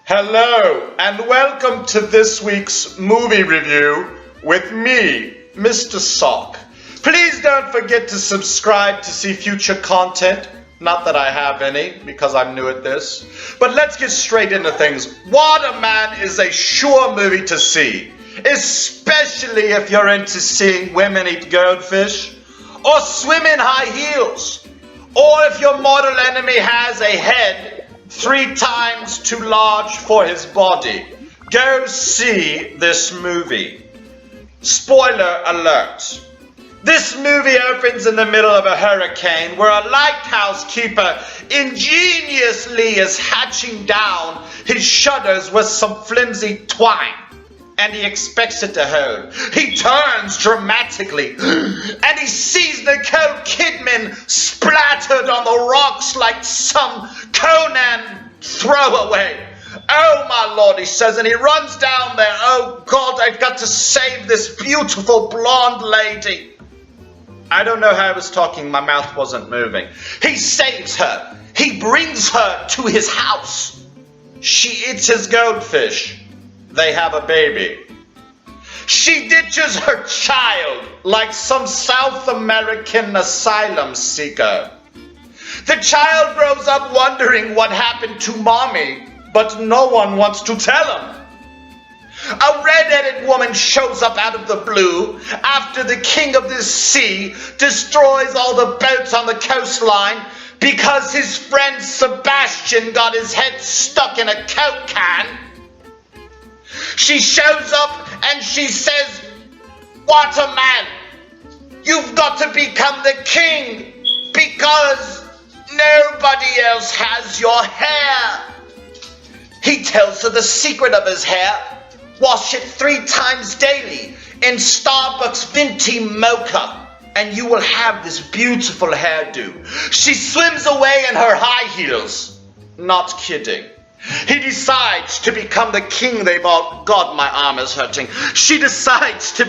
Hello, and welcome to this week's movie review with me, Mr. Sock. Please don't forget to subscribe to see future content. Not that I have any, because I'm new at this. But let's get straight into things. AquaMan is a sure movie to see, especially if you're into seeing women eat goldfish, or swim in high heels, or if your mortal enemy has a head 3 times too large for his body. Go see this movie. Spoiler alert. This movie opens in the middle of a hurricane where a lighthouse keeper ingeniously is hatching down his shutters with some flimsy twine, and he expects it to hold. He turns dramatically and he sees Nicole Kidman splattered on the rocks like some Conan throwaway. Oh my lord, he says, and he runs down there. Oh God, I've got to save this beautiful blonde lady. I don't know how I was talking, my mouth wasn't moving. He saves her. He brings her to his house. She eats his goldfish. They have a baby. She ditches her child like some South American asylum seeker. The child grows up wondering what happened to mommy, but no one wants to tell him. A red-headed woman shows up out of the blue after the king of this sea destroys all the boats on the coastline because his friend Sebastian got his head stuck in a Coke can. She shows up and she says, "AquaMan, you've got to become the king because nobody else has your hair." He tells her the secret of his hair. Wash it 3 times daily in Starbucks Venti Mocha, and you will have this beautiful hairdo. She swims away in her high heels. Not kidding. He decides to become the king they've all... God, my arm is hurting. He decides to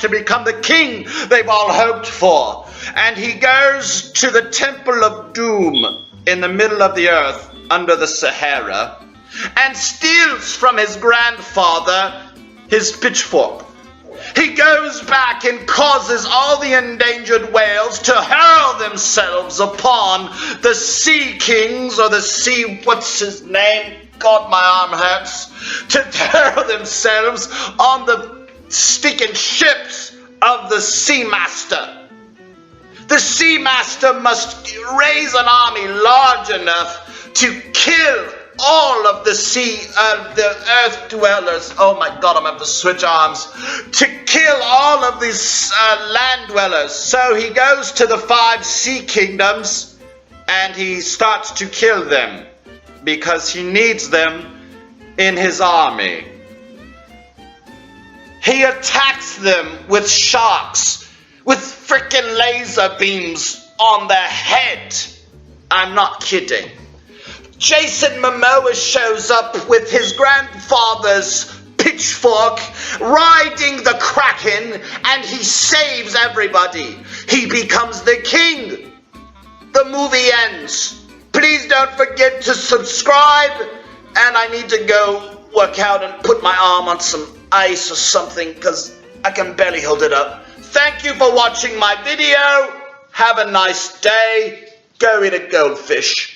become the king they've all hoped for. And he goes to the Temple of Doom in the middle of the earth under the Sahara and steals from his grandfather his pitchfork. He goes back and causes all the endangered whales to hurl themselves upon the sea kings, or the sea, what's his name? God, my arm hurts. To hurl themselves on the stinking ships of the sea master. The sea master must raise an army large enough to kill all of the the earth dwellers. Oh my God, I'm going to switch arms. To kill all of these land dwellers. So he goes to the 5 sea kingdoms and he starts to kill them because he needs them in his army. He attacks them with sharks, with freaking laser beams on their head. I'm not kidding. Jason Momoa shows up with his grandfather's pitchfork, riding the Kraken, and he saves everybody. He becomes the king. The movie ends. Please don't forget to subscribe, and I need to go work out and put my arm on some ice or something because I can barely hold it up. Thank you for watching my video. Have a nice day. Go eat a goldfish.